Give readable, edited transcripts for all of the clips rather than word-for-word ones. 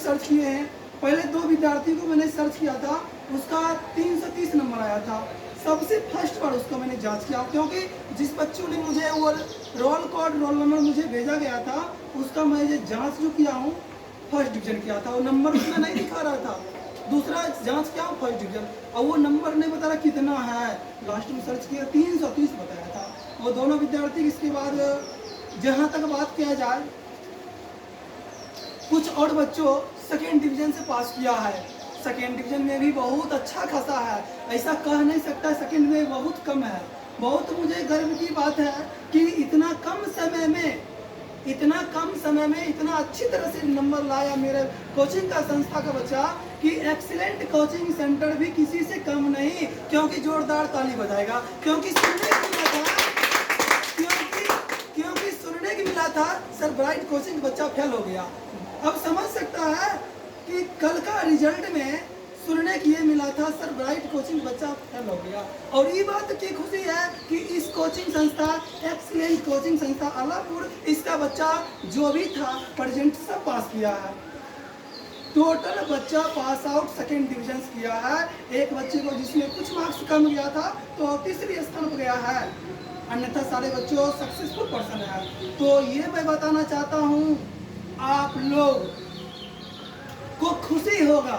Search किए हैं। पहले 2 विद्यार्थी को मैंने सर्च किया था, उसका 330 नंबर आया था। सबसे फर्स्ट बार उसको मैंने जांच किया, क्योंकि जिस बच्चों ने मुझे वो रोल कोड रोल नंबर मुझे भेजा गया था, उसका मैं ये जांच जो किया हूँ, फर्स्ट डिवीजन किया था। वो नंबर उसमें नहीं दिखा रहा था। दूसरा जांच किया फर्स्ट डिवीजन, और वो नंबर नहीं बता रहा कितना है। लास्ट में सर्च किया 330 बताया था। वो दोनों विद्यार्थी, इसके बाद जहाँ तक बात किया जाए, कुछ और बच्चों सेकेंड डिवीजन से पास किया है। सेकेंड डिवीजन में भी बहुत अच्छा खासा है, ऐसा कह नहीं सकता सेकेंड में बहुत कम है। बहुत मुझे गर्व की बात है कि इतना कम समय में इतना अच्छी तरह से नंबर लाया मेरे कोचिंग का संस्था का बच्चा, कि एक्सीलेंट कोचिंग सेंटर भी किसी से कम नहीं। क्योंकि जोरदार ताली बजाएगा, क्योंकि सुनने को मिला था, क्योंकि सुनने को मिला था सर ब्राइट कोचिंग बच्चा फेल हो गया। अब समझ सकता है कि कल का रिजल्ट में सुनने के लिए मिला था सर ब्राइट कोचिंग बच्चा फेल हो गया। और ये बात की खुशी है कि इस कोचिंग संस्था, एक्सीलेंट कोचिंग संस्था आलापुर, इसका बच्चा जो भी था प्रेजेंट सब पास किया है। टोटल बच्चा पास आउट सेकेंड डिवीजन किया है। एक बच्चे को जिसमें कुछ मार्क्स कम गया था तो तीसरी स्थान पर गया है, अन्यथा सारे बच्चों सक्सेसफुल पर्सन है। तो ये मैं बताना चाहता हूँ, आप लोग को खुशी होगा,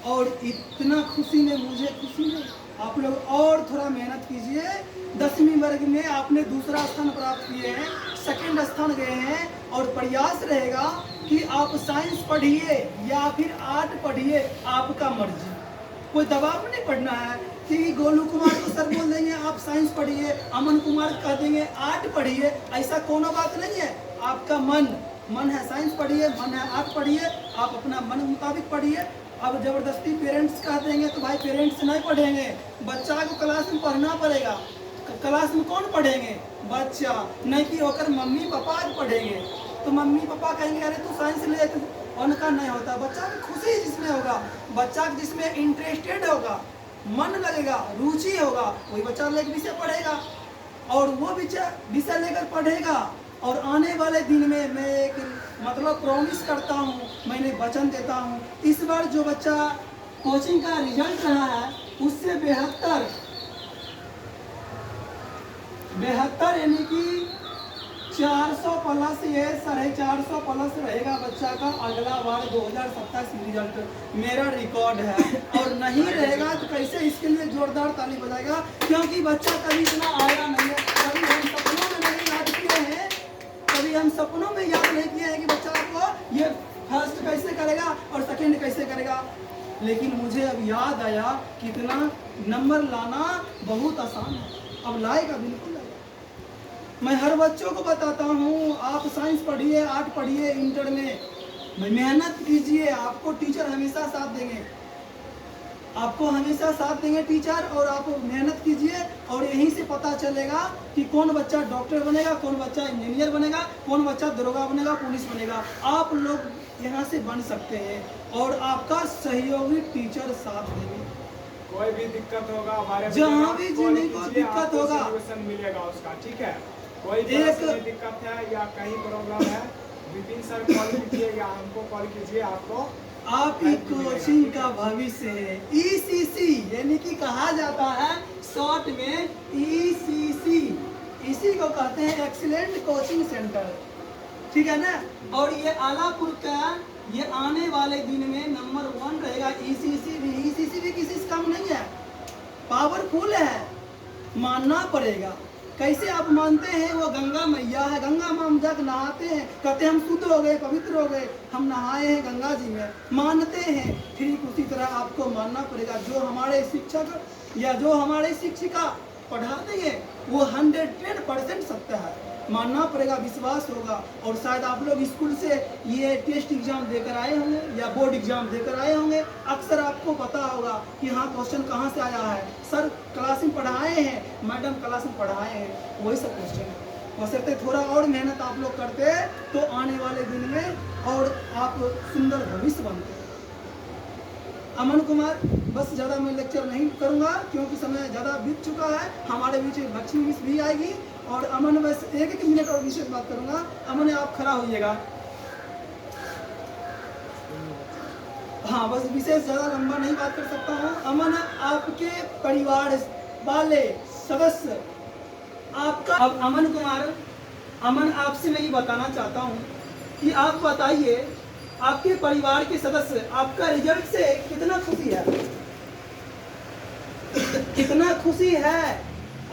और इतना खुशी में मुझे खुशी नहीं। आप लोग और थोड़ा मेहनत कीजिए। 10वीं वर्ग में आपने दूसरा स्थान प्राप्त किए हैं, सेकंड स्थान गए हैं, और प्रयास रहेगा कि आप साइंस पढ़िए या फिर आर्ट पढ़िए, आपका मर्जी। कोई दबाव नहीं पड़ना है कि गोलू कुमार को सर बोल देंगे आप साइंस पढ़िए, अमन कुमार कह देंगे आर्ट पढ़िए, ऐसा कोनो बात नहीं है। आपका मन है साइंस पढ़िए, मन है आर्ट पढ़िए, आप अपना मन मुताबिक पढ़िए। अब जबरदस्ती पेरेंट्स कह देंगे तो भाई पेरेंट्स नहीं पढ़ेंगे, बच्चा को क्लास में पढ़ना पड़ेगा। क्लास में कौन पढ़ेंगे? बच्चा, नहीं कि होकर मम्मी पापा आज पढ़ेंगे। तो मम्मी पापा कहेंगे अरे तू साइंस ले, उनका नहीं होता। बच्चा की खुशी जिसमें होगा, बच्चा जिसमें इंटरेस्टेड होगा, मन लगेगा, रुचि होगा, वही बच्चा लेकर विषय पढ़ेगा, और वो विषय लेकर पढ़ेगा। और आने वाले दिन में मैं एक मतलब प्रॉमिस करता हूँ, मैंने वचन देता हूँ, इस बार जो बच्चा कोचिंग का रिजल्ट रहा है उससे 72 यानी कि 400 प्लस, ये 450 प्लस रहेगा बच्चा का अगला बार 2027 रिजल्ट। मेरा रिकॉर्ड है, और नहीं रहेगा तो कैसे, इसके लिए जोरदार ताली बजाएगा। क्योंकि बच्चा कभी इतना आया नहीं है, कभी हम सपनों में नहीं याद किए हैं, कभी हम सपनों में याद नहीं किए हैं कि बच्चा को ये फर्स्ट कैसे करेगा और सेकेंड कैसे करेगा। लेकिन मुझे अब याद आया कि इतना नंबर लाना बहुत आसान है, अब लाएगा, बिल्कुल लाएगा। मैं हर बच्चों को बताता हूँ, आप साइंस पढ़िए, आर्ट पढ़िए, इंटर में मेहनत कीजिए, आपको टीचर हमेशा साथ देंगे, आपको हमेशा साथ देंगे टीचर। और आप मेहनत कीजिए, और यहीं से पता चलेगा कि कौन बच्चा डॉक्टर बनेगा, कौन बच्चा इंजीनियर बनेगा, कौन बच्चा दरोगा बनेगा, पुलिस बनेगा। आप लोग यहाँ से बन सकते हैं, और आपका सहयोगी टीचर साथ देंगे। कोई भी दिक्कत होगा हमारे जहाँ भी जिन्हें को दिक्कत होगा मिलेगा उसका, ठीक है। कोई दिक्कत है या कहीं प्रॉब्लम है, विपिन सर कॉल कीजिए या हमको कॉल कीजिए, आपको आपकी कोचिंग का भविष्य है। ECC यानी कि कहा जाता है शॉर्ट में ECC, इसी को कहते हैं एक्सीलेंट कोचिंग सेंटर, ठीक है ना। और ये आलापुर का ये आने वाले दिन में नंबर 1 रहेगा। ECC भी किसी से कम नहीं है, पावरफुल है, मानना पड़ेगा। कैसे आप मानते हैं? वो गंगा मैया है, गंगा में हम जब नहाते हैं कहते हैं हम शुद्ध हो गए, पवित्र हो गए, हम नहाए हैं गंगा जी में, मानते हैं। ठीक उसी तरह आपको मानना पड़ेगा, जो हमारे शिक्षक या जो हमारे शिक्षिका पढ़ा देंगे वो 110% सत्य है, मानना पड़ेगा, विश्वास होगा। और शायद आप लोग स्कूल से ये टेस्ट एग्जाम देकर आए होंगे या बोर्ड एग्जाम देकर आए होंगे, अक्सर आपको पता होगा कि हाँ क्वेश्चन कहाँ से आया है, सर क्लास में पढ़ाए हैं, मैडम क्लास में पढ़ाए हैं, वही सब क्वेश्चन है। बशर्ते थोड़ा और मेहनत आप लोग करते तो आने वाले दिन में और आप सुंदर भविष्य बनते। अमन कुमार, बस ज़्यादा मैं लेक्चर नहीं करूँगा क्योंकि समय ज़्यादा बीत चुका है। हमारे बीच लक्ष्मी मिस भी आएगी, और अमन बस 1 मिनट और विशेष बात करूँगा। अमन आप खड़ा होइएगा। हाँ बस विशेष ज़्यादा लंबा नहीं बात कर सकता हूँ। अमन, आपके परिवार वाले सदस्य आपका, अब अमन कुमार, अमन आपसे मैं ये बताना चाहता हूँ कि आप बताइए आपके परिवार के सदस्य आपका रिजल्ट से कितना खुशी है, कितना खुशी है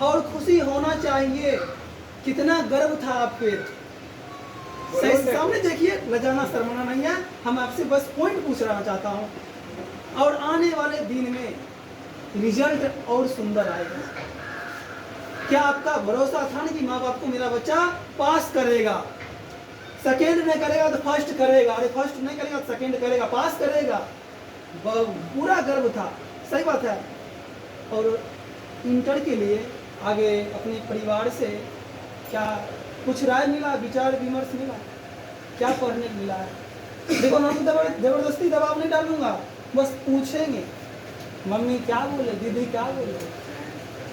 और खुशी होना चाहिए, कितना गर्व था आपके। सही सामने देखिए, लजाना शर्माना नहीं है, हम आपसे बस पॉइंट पूछ रहा चाहता हूँ। और आने वाले दिन में रिजल्ट और सुंदर आएगा। क्या आपका भरोसा था ना कि माँ बाप को मेरा बच्चा पास करेगा, सेकेंड नहीं करेगा तो फर्स्ट करेगा, अरे फर्स्ट नहीं करेगा तो सेकेंड करेगा, पास करेगा, पूरा गर्व था। सही बात है। और इंटर के लिए आगे अपने परिवार से क्या कुछ राय मिला, विचार विमर्श मिला, क्या पढ़ने को मिला है? देखो हम जबरदस्ती दबाव नहीं डालूंगा, बस पूछेंगे मम्मी क्या बोले, दीदी क्या बोले।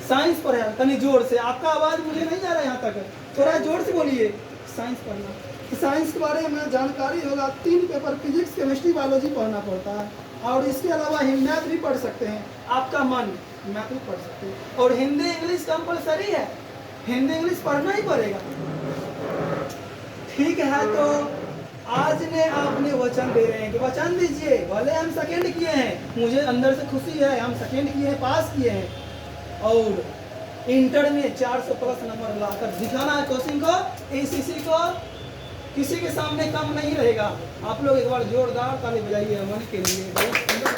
साइंस पर है, तनी जोर से, आपका आवाज़ मुझे नहीं जा रहा है यहाँ तक, थोड़ा जोर से बोलिए। साइंस पढ़ना, तो साइंस के बारे में जानकारी होगा। 3 पेपर फिजिक्स, केमिस्ट्री, बायोलॉजी पढ़ना पड़ता है, और इसके अलावा मैथ भी पढ़ सकते हैं, आपका मन मैथ भी पढ़ सकते हैं। और हिंदी इंग्लिश कंपलसरी है, हिंदी इंग्लिश पढ़ना ही पड़ेगा। ठीक है, तो आज ने आपने वचन दे रहे हैं कि वचन दीजिए, भले हम सेकेंड किए हैं, मुझे अंदर से खुशी है, हम सेकेंड किए हैं, पास किए हैं, और इंटर में 400 प्लस नंबर लाकर दिखाना है कोचिंग को, ACC को, किसी के सामने कम नहीं रहेगा। आप लोग एक बार जोरदार ताली बजाइए अमन के लिए। बहुत सुंदर।